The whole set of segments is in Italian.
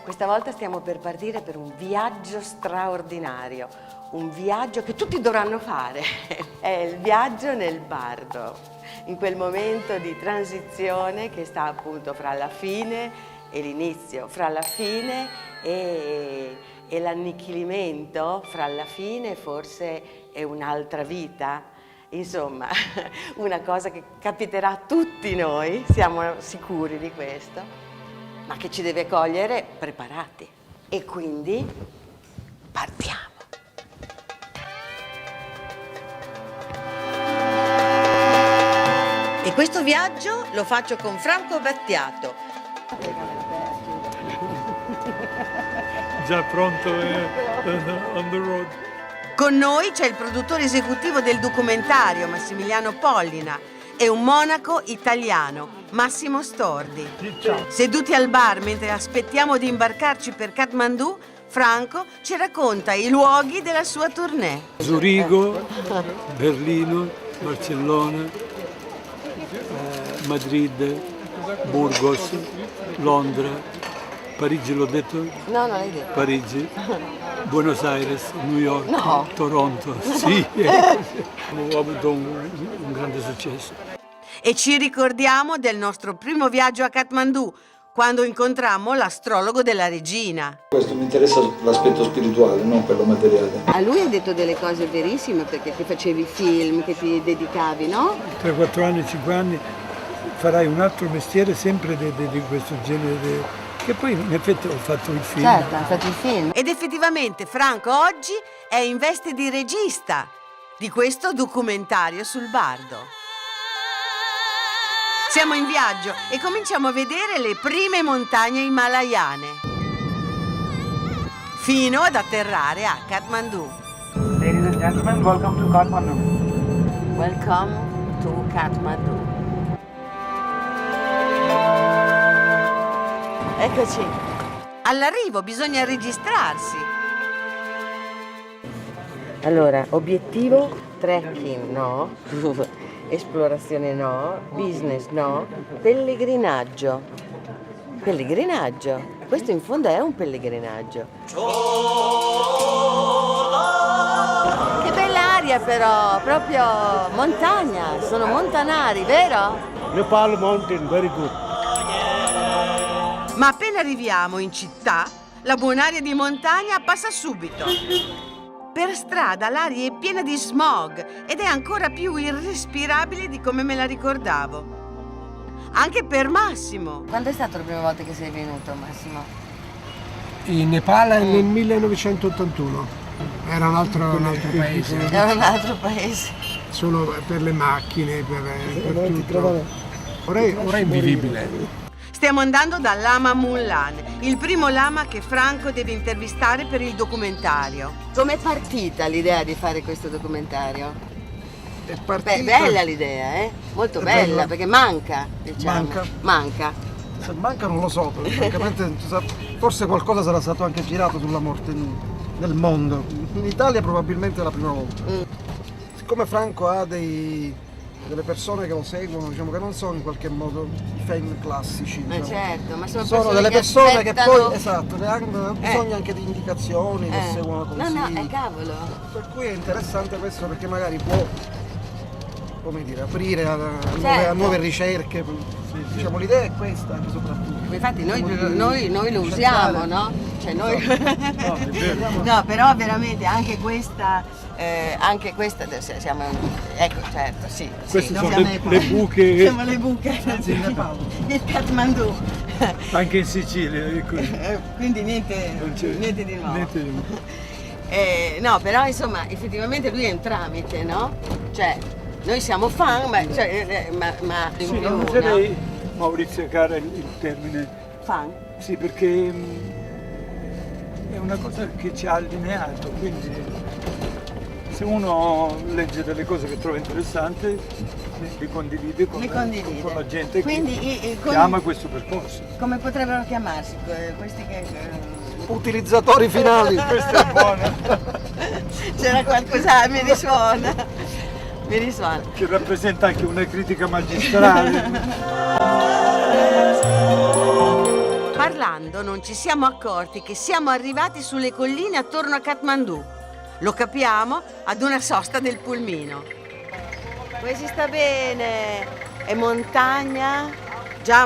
Questa volta stiamo per partire per un viaggio straordinario, un viaggio che tutti dovranno fare. È il viaggio nel Bardo, in quel momento di transizione che sta appunto fra la fine e l'inizio, fra la fine e l'annichilimento, fra la fine forse è un'altra vita. Insomma, una cosa che capiterà a tutti noi, siamo sicuri di questo, ma che ci deve cogliere preparati. E quindi partiamo. E questo viaggio lo faccio con Franco Battiato. Già pronto, on the road. Con noi c'è il produttore esecutivo del documentario, Massimiliano Pollina, e un monaco italiano, Massimo Stordi. Ciao. Seduti al bar mentre aspettiamo di imbarcarci per Kathmandu, Franco ci racconta i luoghi della sua tournée. Zurigo, Berlino, Barcellona, Madrid, Burgos, Londra, Parigi l'ho detto? No, non l'hai detto. Parigi, Buenos Aires, New York, No. Toronto. Sì, ho avuto un grande successo. E ci ricordiamo del nostro primo viaggio a Kathmandu, quando incontrammo l'astrologo della regina. Questo mi interessa l'aspetto spirituale, non quello materiale. A lui ha detto delle cose verissime, perché ti facevi film, che ti dedicavi, no? Tra 4 anni, 5 anni farai un altro mestiere sempre di questo genere. Che poi in effetti ho fatto il film. Certo, hai fatto il film. Ed effettivamente Franco oggi è in veste di regista di questo documentario sul Bardo. Siamo in viaggio e cominciamo a vedere le prime montagne himalayane, fino ad atterrare a Kathmandu. Ladies and gentlemen, welcome to Kathmandu. Welcome to Kathmandu. Eccoci. All'arrivo bisogna registrarsi. Allora, obiettivo trekking no, esplorazione no, business no, pellegrinaggio. Pellegrinaggio. Questo in fondo è un pellegrinaggio. Che bella aria però, proprio montagna, sono montanari, vero? Nepal Mountain, very good. Ma appena arriviamo in città, la buon'aria di montagna passa subito. Per strada l'aria è piena di smog ed è ancora più irrespirabile di come me la ricordavo. Anche per Massimo. Quando è stata la prima volta che sei venuto, Massimo? In Nepal nel 1981. Era un altro paese. Era un altro paese. Solo per le macchine, per tutto. Ora è invivibile. Stiamo andando da Lama Mullan, il primo lama che Franco deve intervistare per il documentario. Com'è partita l'idea di fare questo documentario? È partita... Beh, bella l'idea, Molto bella, perché manca, diciamo. Manca. Se manca non lo so, francamente forse qualcosa sarà stato anche girato sulla morte nel mondo. In Italia probabilmente è la prima volta. Siccome Franco ha delle persone che lo seguono, diciamo che non sono in qualche modo i fan classici. Ma Diciamo. certo, ma sono delle persone che aspettano... poi, esatto, hanno bisogno anche di indicazioni, che seguono consigli. No, cavolo. Per cui è interessante questo perché magari può, come dire, aprire a nuove ricerche. Diciamo l'idea è questa anche soprattutto. Infatti noi lo usiamo, no? Cioè noi... No, però veramente anche questa siamo... Ecco, certo, sì. Queste sono siamo le buche. Siamo le buche. Il Kathmandu. Anche in Sicilia. Quindi niente di nuovo. Niente di nuovo. No, però insomma, effettivamente lui è un tramite, no? Cioè, noi siamo fan, ma in Sì, più, non userei, Maurizio cara, il termine fan? sì, perché è una cosa che ci ha allineato, quindi se uno legge delle cose che trova interessanti li condivide con la gente che ama questo percorso. Come potrebbero chiamarsi questi che... Utilizzatori finali. Questa è buona. C'era qualcosa, mi risuona. Mi risuona. Che rappresenta anche una critica magistrale. Parlando non ci siamo accorti che siamo arrivati sulle colline attorno a Kathmandu. Lo capiamo ad una sosta del pulmino. Qui si sta bene, è montagna, già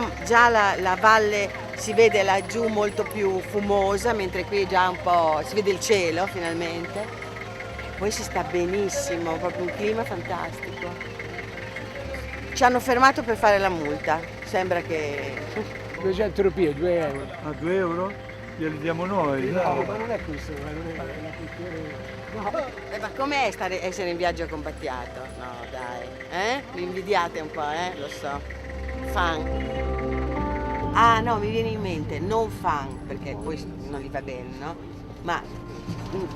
la valle si vede laggiù molto più fumosa, mentre qui già un po' si vede il cielo finalmente. Poi si sta benissimo, proprio un clima fantastico. Ci hanno fermato per fare la multa, sembra che... 200 rupie, 2 euro. A 2 euro glieli diamo noi. No, ma non è questo, non è la cultura. Ma com'è essere in viaggio combattiato? No, dai. Mi invidiate un po', lo so. Fan. Ah, no, mi viene in mente, non fan, perché poi non gli va bene, no? Ma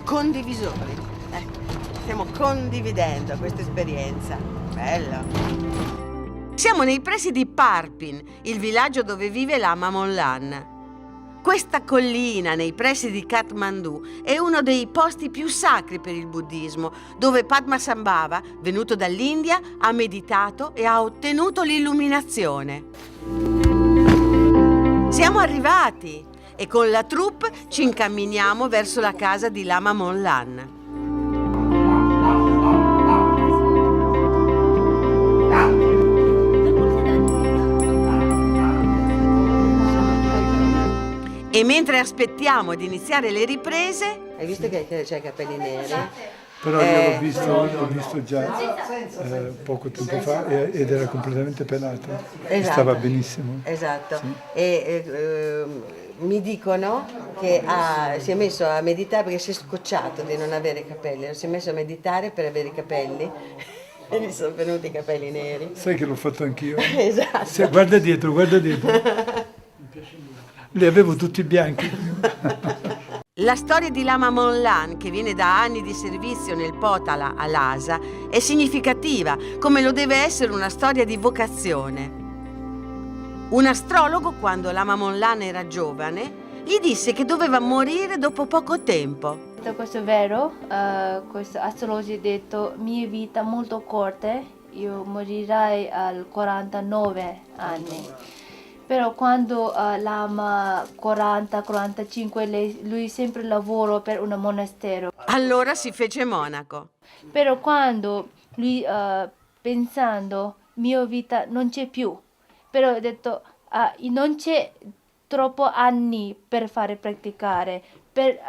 condivisori. Stiamo condividendo questa esperienza. Bello. Siamo nei pressi di Parpin, il villaggio dove vive Lama Monlan. Questa collina nei pressi di Kathmandu è uno dei posti più sacri per il buddismo, dove Padmasambhava, venuto dall'India, ha meditato e ha ottenuto l'illuminazione. Siamo arrivati e con la troupe ci incamminiamo verso la casa di Lama Monlan. E mentre aspettiamo di iniziare le riprese... Hai visto che c'è i capelli neri? Però io l'ho visto già poco tempo fa ed era completamente pelato. Esatto. Stava benissimo. Esatto. Sì. E mi dicono che si è messo a meditare perché si è scocciato di non avere capelli. Si è messo a meditare per avere i capelli e gli sono venuti i capelli neri. Sai che l'ho fatto anch'io? Esatto. Guarda dietro, guarda dietro. Li avevo tutti bianchi. La storia di Lama Monlan, che viene da anni di servizio nel Potala a Lhasa, è significativa, come lo deve essere una storia di vocazione. Un astrologo, quando Lama Monlan era giovane, gli disse che doveva morire dopo poco tempo. Questo è vero, questo astrologo ha detto mia vita molto corta, io morirai al 49 anni. Però quando Lama 40-45 lui sempre lavora per un monastero. Allora si fece monaco. Però quando lui pensando mia vita non c'è più, però ho detto non c'è troppo anni per fare praticare, per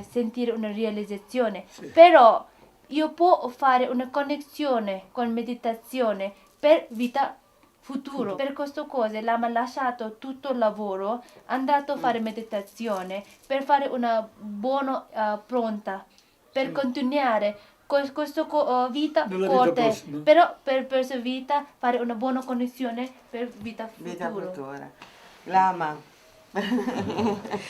sentire una realizzazione. Sì. Però io posso fare una connessione con meditazione per vita futuro. Per questo cosa Lama ha lasciato tutto il lavoro, è andato a fare meditazione per fare una buona pronta, per continuare con questa vita corta, però per questa vita fare una buona connessione per vita futura. Lama.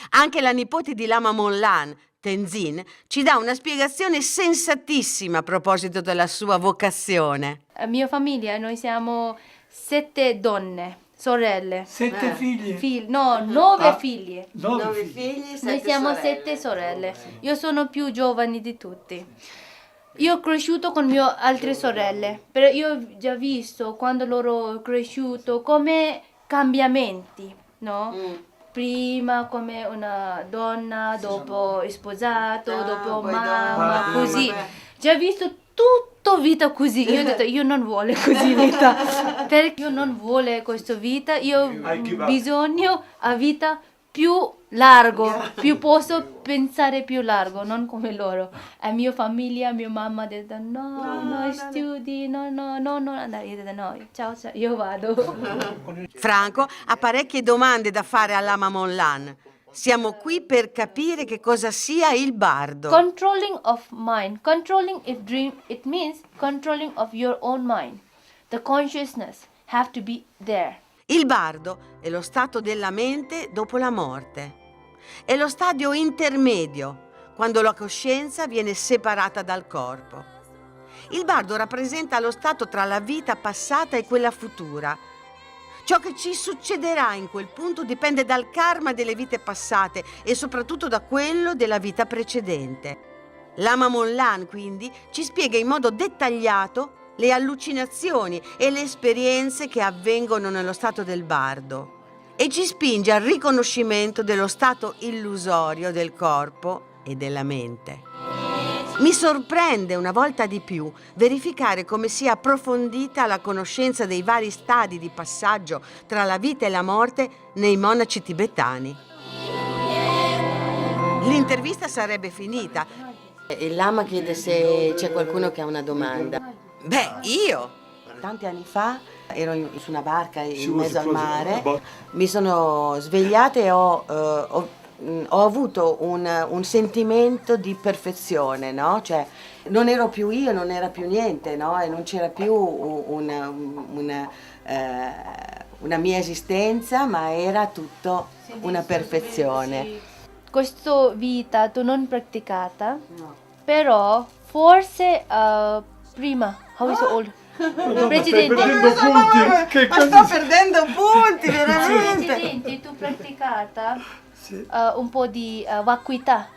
Anche la nipote di Lama Monlan, Tenzin, ci dà una spiegazione sensatissima a proposito della sua vocazione. Mia famiglia, noi siamo 7 donne, sorelle. 7 figlie? 9 figlie. 9 figli, 7 noi siamo sorelle. 7 sorelle. Io sono più giovane di tutti. Io ho cresciuto con mie altre sorelle, però io ho già visto quando loro sono cresciuto come cambiamenti, no? Prima come una donna, dopo sposato, dopo mamma, così. Già visto tutto vita così. Io ho detto io non voglio così vita, perché io non voglio questa vita, io ho bisogno a vita più largo, più posso pensare più largo, non come loro. E mia famiglia, mia mamma ha detto no, studi, no, andare. Io ho detto no, ciao, io vado. Franco ha parecchie domande da fare a Lama Monlan. Siamo qui per capire che cosa sia il bardo. Controlling of mind. Controlling if dream, it means controlling of your own mind. The consciousness have to be there. Il bardo è lo stato della mente dopo la morte. È lo stadio intermedio, quando la coscienza viene separata dal corpo. Il bardo rappresenta lo stato tra la vita passata e quella futura. Ciò che ci succederà in quel punto dipende dal karma delle vite passate e soprattutto da quello della vita precedente. Lama Monlan, quindi, ci spiega in modo dettagliato le allucinazioni e le esperienze che avvengono nello stato del bardo e ci spinge al riconoscimento dello stato illusorio del corpo e della mente. Mi sorprende una volta di più verificare come sia approfondita la conoscenza dei vari stadi di passaggio tra la vita e la morte nei monaci tibetani. L'intervista sarebbe finita. Il lama chiede se c'è qualcuno che ha una domanda. Beh, io! Tanti anni fa ero su una barca in mezzo al mare, mi sono svegliata e ho avuto un sentimento di perfezione, no? Cioè, non ero più io, non era più niente, no? E non c'era più una mia esistenza, ma era tutto una perfezione. Questa vita tu non praticata, No. però forse prima, how is it old? Presidente, Ma sto perdendo punti, veramente! Presidente, tu praticata un po' di vacuità,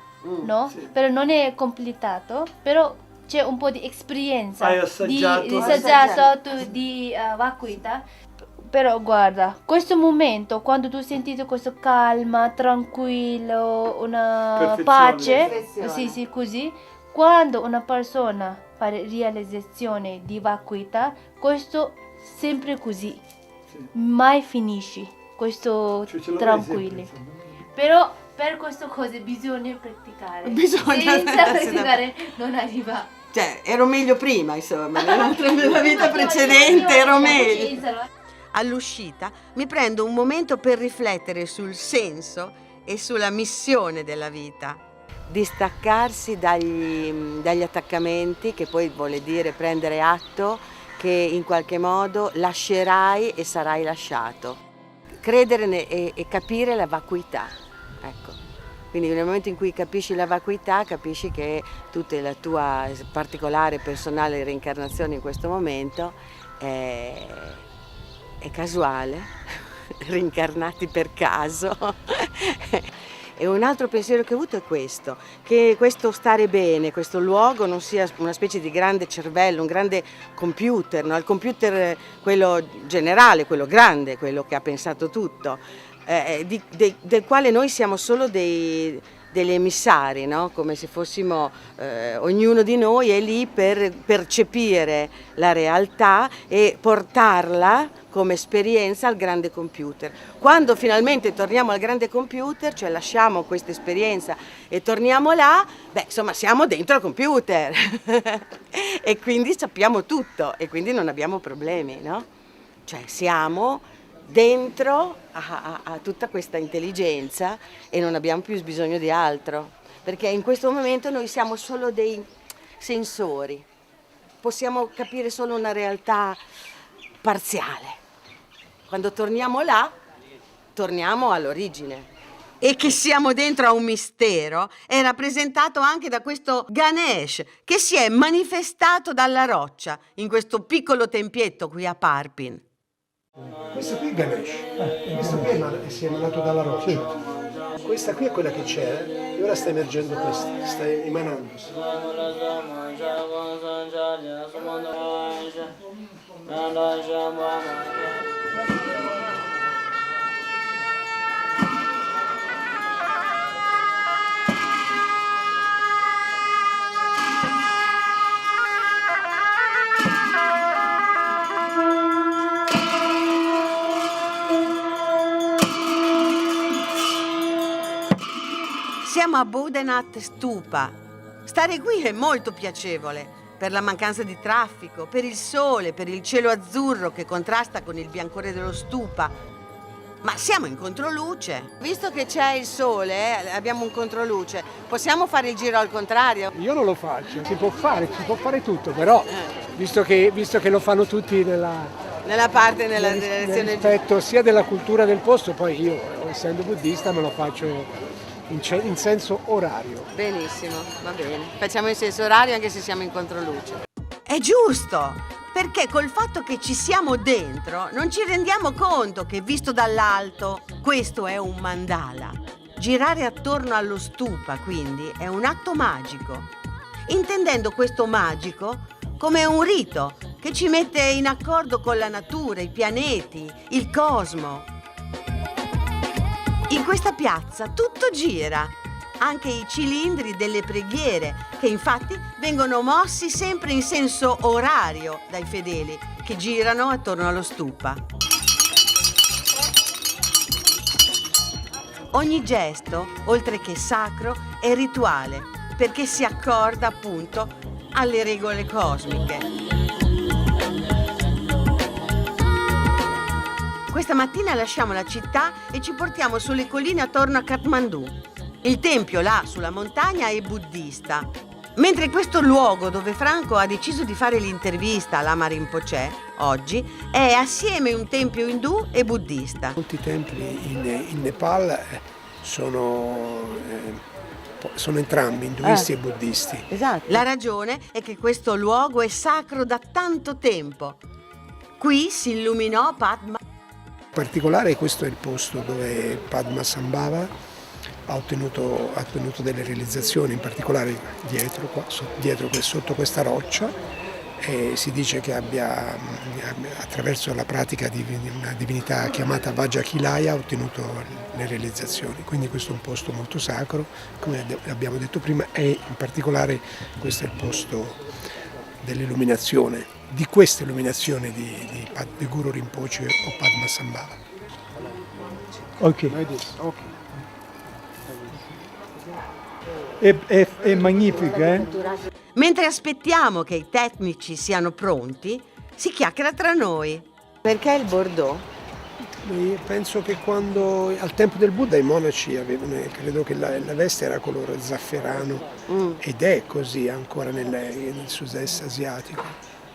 no? Però non è completato, però c'è un po' di esperienza Hai assaggiato? di assaggiato di vacuità. Però guarda, questo momento, quando tu sentite questa calma, tranquillo, una pace, Perfezione. sì, così, quando una persona fa realizzazione di vacuità, questo sempre così, mai finisci, questo Cioè, ce lo vedi tranquilli. sempre, insomma. Però per queste cose bisogna praticare. Bisogna Senza praticare non arriva. Cioè, ero meglio prima, insomma, nella vita precedente ero meglio. All'uscita mi prendo un momento per riflettere sul senso e sulla missione della vita. Distaccarsi dagli attaccamenti, che poi vuole dire prendere atto che in qualche modo lascerai e sarai lasciato. Credere e capire la vacuità, ecco. Quindi nel momento in cui capisci la vacuità, capisci che tutta la tua particolare personale reincarnazione in questo momento è casuale, rincarnati per caso. E un altro pensiero che ho avuto è questo, che questo stare bene, questo luogo non sia una specie di grande cervello, un grande computer, no? Il computer, quello generale, quello grande, quello che ha pensato tutto, del quale noi siamo solo degli emissari, no? Come se fossimo, ognuno di noi è lì per percepire la realtà e portarla come esperienza al grande computer. Quando finalmente torniamo al grande computer, cioè lasciamo questa esperienza e torniamo là, beh, insomma, siamo dentro al computer e quindi sappiamo tutto e quindi non abbiamo problemi, no? Cioè siamo dentro a tutta questa intelligenza e non abbiamo più bisogno di altro, perché in questo momento noi siamo solo dei sensori, possiamo capire solo una realtà parziale. Quando torniamo là, torniamo all'origine. E che siamo dentro a un mistero è rappresentato anche da questo Ganesh che si è manifestato dalla roccia in questo piccolo tempietto qui a Parpin. Questo qui è Ganesh, questo qui si è emanato dalla roccia. Questa qui è quella che c'era e ora sta emergendo questa, sta emanando. Siamo a Bodhanath Stupa. Stare qui è molto piacevole per la mancanza di traffico, per il sole, per il cielo azzurro che contrasta con il biancore dello stupa. Ma siamo in controluce. Visto che c'è il sole, abbiamo un controluce, possiamo fare il giro al contrario? Io non lo faccio, si può fare tutto, però visto che lo fanno tutti Nella parte, nella nel direzione rispetto sia della cultura del posto, poi io essendo buddista me lo faccio in senso orario. Benissimo, va bene. Facciamo in senso orario anche se siamo in controluce. È giusto, perché col fatto che ci siamo dentro non ci rendiamo conto che visto dall'alto questo è un mandala. Girare attorno allo stupa, quindi, è un atto magico, intendendo questo magico come un rito che ci mette in accordo con la natura, i pianeti, il cosmo. In questa piazza tutto gira, anche i cilindri delle preghiere, che infatti vengono mossi sempre in senso orario dai fedeli, che girano attorno allo stupa. Ogni gesto, oltre che sacro, è rituale, perché si accorda appunto alle regole cosmiche. Questa mattina lasciamo la città e ci portiamo sulle colline attorno a Kathmandu. Il tempio là sulla montagna è buddista, mentre questo luogo dove Franco ha deciso di fare l'intervista a Lama Rinpoche oggi è assieme un tempio indù e buddista. Molti templi in Nepal sono entrambi induisti e buddisti. Esatto. La ragione è che questo luogo è sacro da tanto tempo. Qui si illuminò Padma. In particolare questo è il posto dove Padmasambhava ha ottenuto delle realizzazioni, in particolare sotto questa roccia. E si dice che abbia, attraverso la pratica di una divinità chiamata Vajakilaya, ottenuto le realizzazioni. Quindi questo è un posto molto sacro, come abbiamo detto prima, e in particolare questo è il posto dell'illuminazione, di questa illuminazione di Guru Rinpoche o Padmasambhava. Ok. È magnifica, eh? Mentre aspettiamo che i tecnici siano pronti, si chiacchiera tra noi. Perché il Bordeaux? Io penso che quando al tempo del Buddha i monaci avevano, credo che la veste era colore zafferano ed è così ancora nel sud-est asiatico,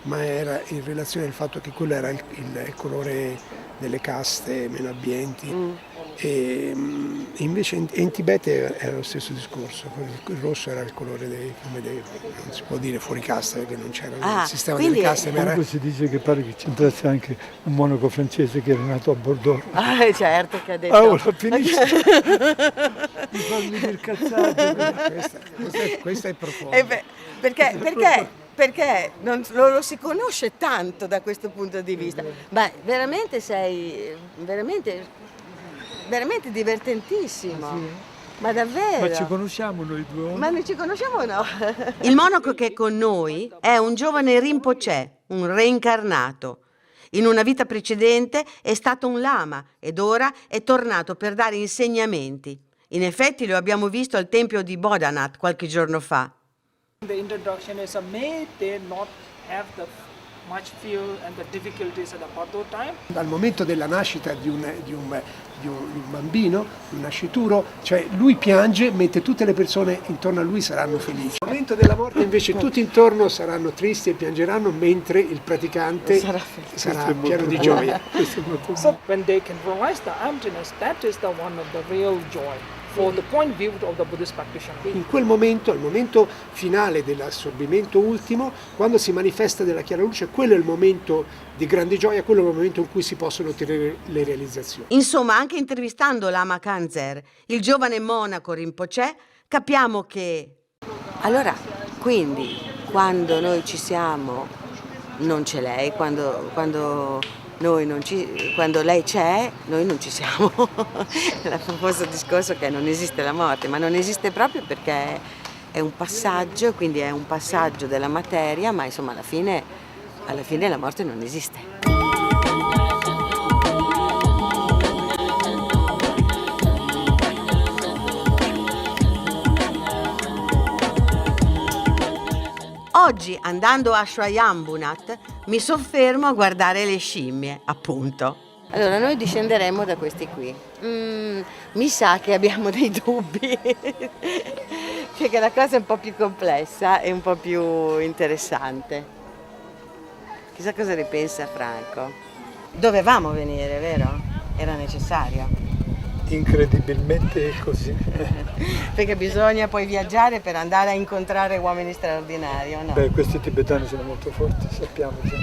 ma era in relazione al fatto che quello era il colore delle caste meno abbienti. E invece in Tibet era lo stesso discorso, il rosso era il colore non si può dire fuori casta perché non c'era il sistema delle caste. Comunque si dice che pare che c'entrasse anche un monaco francese che era nato a Bordeaux. Certo che ha detto. Ora finisce di farmi dire cazzate. Questa è profonda. Perché non lo si conosce tanto da questo punto di vista. Beh, veramente sei veramente divertentissimo. Sì. Ma davvero? Ma ci conosciamo noi due? Ma noi ci conosciamo o no? Il monaco che è con noi è un giovane Rinpoche, un reincarnato. In una vita precedente è stato un lama ed ora è tornato per dare insegnamenti. In effetti lo abbiamo visto al tempio di Bodhanath qualche giorno fa. The introduction is may they not have the much fear and the difficulties at the birth time. Al momento della nascita di un bambino, un nascituro, cioè lui piange mentre tutte le persone intorno a lui saranno felici. Al momento della morte invece tutti intorno saranno tristi e piangeranno mentre il praticante sarà pieno di gioia. So when they can realize the emptiness, that is the one of the real joy. For the point of view of the Buddhist practitioner. In quel momento, al momento finale dell'assorbimento ultimo, quando si manifesta della chiara luce, quello è il momento di grande gioia, quello è il momento in cui si possono ottenere le realizzazioni. Insomma, anche intervistando Lama Kanzer, il giovane monaco Rinpoche, capiamo che... Allora, quindi, quando noi ci siamo, non c'è lei, quando lei c'è, noi non ci siamo. Il famoso discorso che non esiste la morte, ma non esiste proprio perché è un passaggio, quindi è un passaggio della materia, ma insomma alla fine la morte non esiste. Oggi, andando a Swayambhunath, mi soffermo a guardare le scimmie, appunto. Allora, noi discenderemo da questi qui. Mi sa che abbiamo dei dubbi, cioè che la cosa è un po' più complessa e un po' più interessante. Chissà cosa ne pensa Franco. Dovevamo venire, vero? Era necessario. Incredibilmente è così. Perché bisogna poi viaggiare per andare a incontrare uomini straordinari, o no? Beh, questi tibetani sono molto forti, sappiamo già.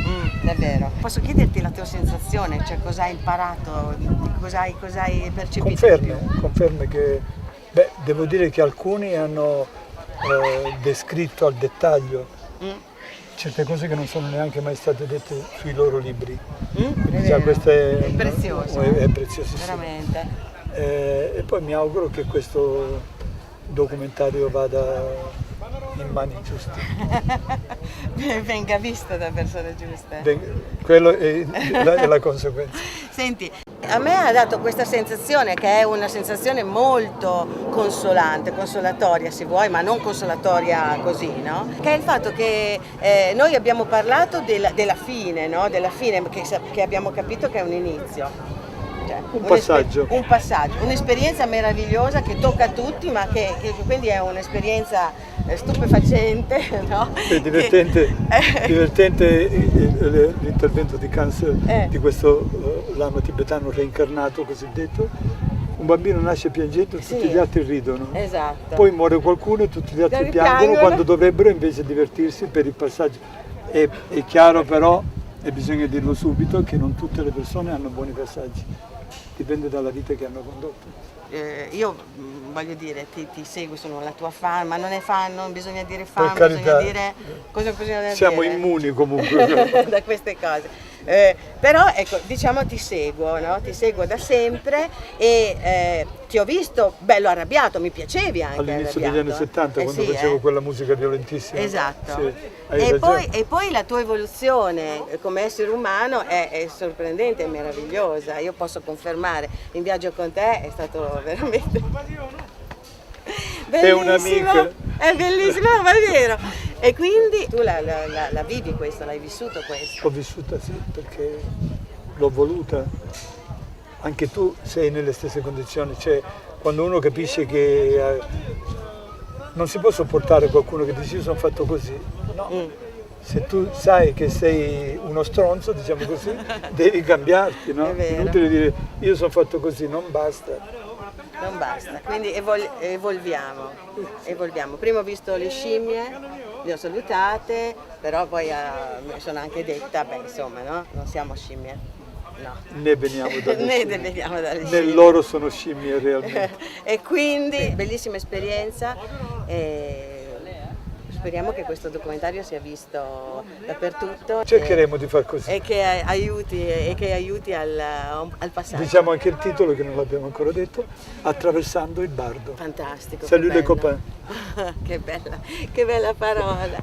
Davvero. Posso chiederti la tua sensazione? Cioè cosa hai imparato, cosa hai percepito? Conferme che, devo dire che alcuni hanno descritto al dettaglio certe cose che non sono neanche mai state dette sui loro libri. È Quindi già vero. questo È prezioso. è preziosissimo. Veramente. E poi mi auguro che questo documentario vada in mani giuste. Venga visto da persone giuste. Quello è la conseguenza. Senti, a me ha dato questa sensazione, che è una sensazione molto consolante, consolatoria se vuoi, ma non consolatoria così, no? Che è il fatto che noi abbiamo parlato della fine, no? Della fine che abbiamo capito che è un inizio. Cioè, Un passaggio, un'esperienza meravigliosa che tocca a tutti, ma che quindi è un'esperienza stupefacente, no? È divertente l'intervento di Kanser di questo lama tibetano reincarnato cosiddetto. Un bambino nasce piangendo e tutti gli altri ridono. Esatto. Poi muore qualcuno e tutti gli altri piangono quando dovrebbero invece divertirsi per il passaggio. È chiaro però, e bisogna dirlo subito, che non tutte le persone hanno buoni passaggi. Dipende dalla vita che hanno condotto. Io voglio dire, ti seguo, sono la tua fan, ma non è fan, non bisogna dire fan, Per bisogna carità, dire cosa bisogna siamo dire. immuni comunque. Da queste cose. Però ecco, diciamo ti seguo, no? Ti seguo da sempre e ti ho visto bello arrabbiato, mi piacevi anche All'inizio degli arrabbiato. anni 70 quando sì, facevo quella musica violentissima. Esatto. Sì, hai ragione. E poi la tua evoluzione come essere umano è sorprendente, è meravigliosa. Io posso confermare, in viaggio con te è stato veramente bellissimo. È un'amica. È bellissimo, ma è vero. E quindi tu la vivi questo, l'hai vissuto questo. L'ho vissuta sì, perché l'ho voluta. Anche tu sei nelle stesse condizioni, cioè quando uno capisce che non si può sopportare qualcuno che dice io sono fatto così, no. Se tu sai che sei uno stronzo, diciamo così, devi cambiarti, no? È vero. Inutile dire io sono fatto così, non basta. Non basta, quindi evolviamo. Prima ho visto le scimmie, le ho salutate, però poi mi sono anche detta, beh insomma, no? Non siamo scimmie. No. Ne veniamo dalle Ne scimmie. veniamo dalle scimmie. Né loro sono scimmie realmente. E quindi bellissima esperienza e speriamo che questo documentario sia visto dappertutto. Cercheremo di far così. E che aiuti al passaggio. Diciamo anche il titolo che non l'abbiamo ancora detto, Attraversando il Bardo. Fantastico. Salut che les bello. copains. Che bella parola.